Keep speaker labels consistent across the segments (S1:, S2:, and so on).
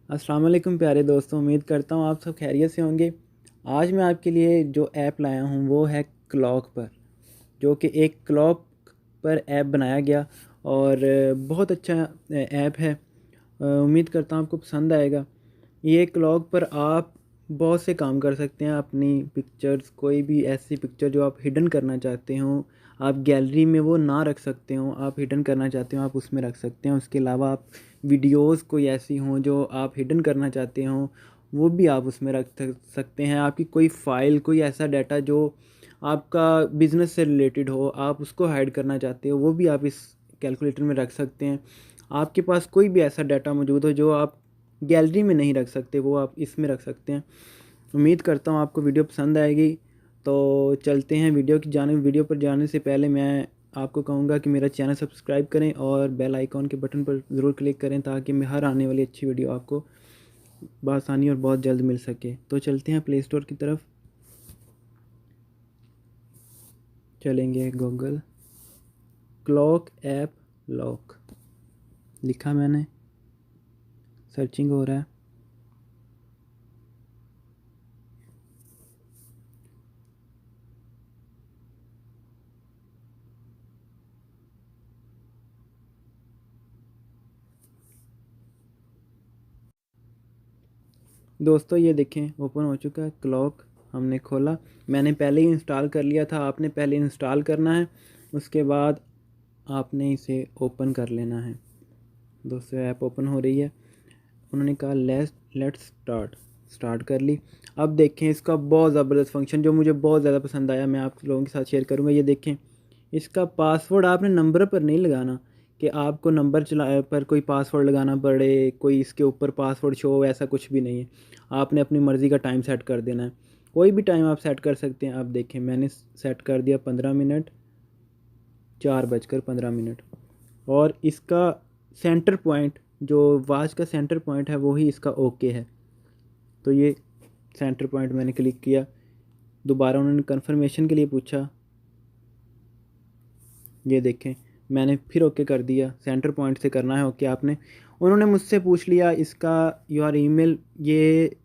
S1: अस्सलाम वालेकुम प्यारे दोस्तों, उम्मीद करता हूँ आप सब खैरियत से होंगे। आज मैं आपके लिए जो ऐप लाया हूँ वो है क्लॉक पर, जो कि एक क्लॉक पर ऐप बनाया गया और बहुत अच्छा ऐप है। उम्मीद करता हूँ आपको पसंद आएगा। ये क्लॉक पर आप बहुत से काम कर सकते हैं। अपनी पिक्चर्स, कोई भी ऐसी पिक्चर जो आप हिडन करना चाहते हो, आप गैलरी में वो ना रख सकते हो, आप हिडन करना चाहते हो, आप उसमें रख सकते हैं। उसके अलावा आप वीडियोस कोई ऐसी हों जो आप हिडन करना चाहते हो, वो भी आप उसमें रख सकते हैं। आपकी कोई फ़ाइल, कोई ऐसा डाटा जो आपका बिज़नेस से रिलेटेड हो, आप उसको हाइड करना चाहते हो, वो भी आप इस कैलकुलेटर में रख सकते हैं। आपके पास कोई भी ऐसा डाटा मौजूद हो जो आप गैलरी में नहीं रख सकते, वो आप इसमें रख सकते हैं। उम्मीद करता हूँ आपको वीडियो पसंद आएगी। तो चलते हैं वीडियो पर जाने से पहले मैं आपको कहूँगा कि मेरा चैनल सब्सक्राइब करें और बेल आइकॉन के बटन पर ज़रूर क्लिक करें, ताकि मैं हर आने वाली अच्छी वीडियो आपको बआसानी और बहुत जल्द मिल सके। तो चलते हैं प्ले स्टोर की तरफ, चलेंगे। गूगल क्लॉक ऐप लॉक लिखा मैंने, सर्चिंग हो रहा है। दोस्तों ये देखें, ओपन हो चुका है क्लॉक। हमने खोला, मैंने पहले ही इंस्टॉल कर लिया था। आपने पहले इंस्टॉल करना है, उसके बाद आपने इसे ओपन कर लेना है। दोस्तों ऐप ओपन हो रही है। उन्होंने कहा लेट्स स्टार्ट कर ली। अब देखें, इसका बहुत ज़बरदस्त फंक्शन जो मुझे बहुत ज़्यादा पसंद आया, मैं आप लोगों के साथ शेयर करूँगा। ये देखें, इसका पासवर्ड आपने नंबर पर नहीं लगाना कि आपको नंबर चला पर कोई पासवर्ड लगाना पड़े, कोई इसके ऊपर पासवर्ड शो हो, ऐसा कुछ भी नहीं है। आपने अपनी मर्ज़ी का टाइम सेट कर देना है। कोई भी टाइम आप सेट कर सकते हैं। आप देखें, मैंने सेट कर दिया 15 मिनट, 4:15। और इसका सेंटर पॉइंट, जो वॉच का सेंटर पॉइंट है, वो ही इसका ओके है। तो ये सेंटर पॉइंट मैंने क्लिक किया। दोबारा उन्होंने कंफर्मेशन के लिए पूछा। ये देखें, मैंने फिर ओके कर दिया। सेंटर पॉइंट से करना है ओके आपने। उन्होंने मुझसे पूछ लिया इसका योर ईमेल। ये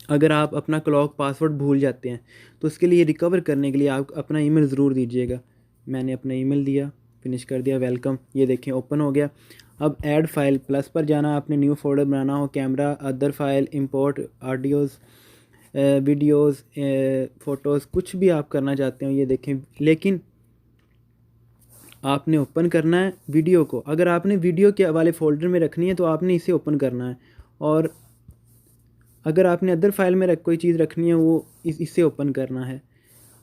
S1: अगर आप अपना क्लॉक पासवर्ड भूल जाते हैं तो उसके लिए रिकवर करने के लिए आप अपना ईमेल ज़रूर दीजिएगा। मैंने अपना ईमेल दिया, फिनिश कर दिया, वेलकम। ये देखें ओपन हो गया। अब ऐड फाइल प्लस पर जाना, आपने न्यू फोल्डर बनाना हो, camera, other file, import audios, videos, photos, कुछ भी आप करना चाहते हो। ये देखें, लेकिन आपने ओपन करना है वीडियो को। अगर आपने वीडियो के वाले फ़ोल्डर में रखनी है तो आपने इसे ओपन करना है, और अगर आपने अदर फाइल में कोई चीज़ रखनी है वो इससे ओपन करना है।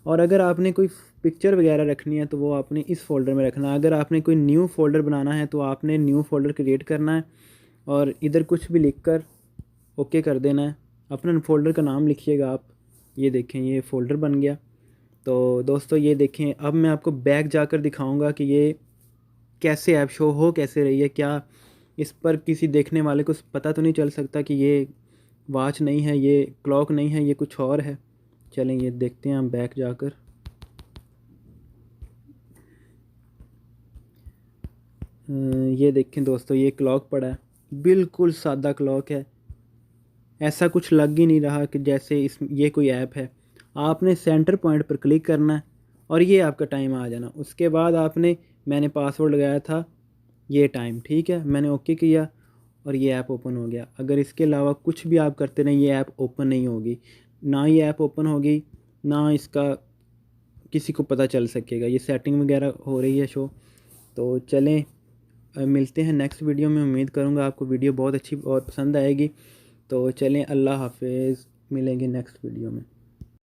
S1: और अगर आपने कोई पिक्चर वगैरह रखनी है तो वो आपने इस फ़ोल्डर में रखना है। अगर आपने कोई न्यू फ़ोल्डर बनाना है तो आपने न्यू फ़ोल्डर क्रिएट करना है और इधर कुछ भी लिख कर ओके कर देना है। अपना फ़ोल्डर का नाम लिखिएगा आप। ये देखें, ये फ़ोल्डर बन गया। तो दोस्तों ये देखें, अब मैं आपको बैक जाकर दिखाऊंगा कि ये कैसे ऐप शो हो कैसे रही है। क्या इस पर किसी देखने वाले को पता तो नहीं चल सकता कि ये वॉच नहीं है, ये क्लॉक नहीं है, ये कुछ और है। चलें ये देखते हैं हम बैक जाकर। ये देखें दोस्तों, ये क्लॉक पड़ा है, बिल्कुल सादा क्लॉक है। ऐसा कुछ लग ही नहीं रहा कि जैसे इस ये कोई ऐप है। आपने सेंटर पॉइंट पर क्लिक करना है और ये आपका टाइम आ जाना। उसके बाद आपने, मैंने पासवर्ड लगाया था, ये टाइम ठीक है, मैंने ओके किया और ये ऐप ओपन हो गया। अगर इसके अलावा कुछ भी आप करते रहें, ये ऐप ओपन नहीं होगी। ना ये ऐप ओपन होगी, ना इसका किसी को पता चल सकेगा। ये सेटिंग वगैरह हो रही है शो। तो चलें, मिलते हैं नेक्स्ट वीडियो में। उम्मीद करूँगा आपको वीडियो बहुत अच्छी और पसंद आएगी। तो चलें, अल्लाह हाफिज़, मिलेंगे नेक्स्ट वीडियो में।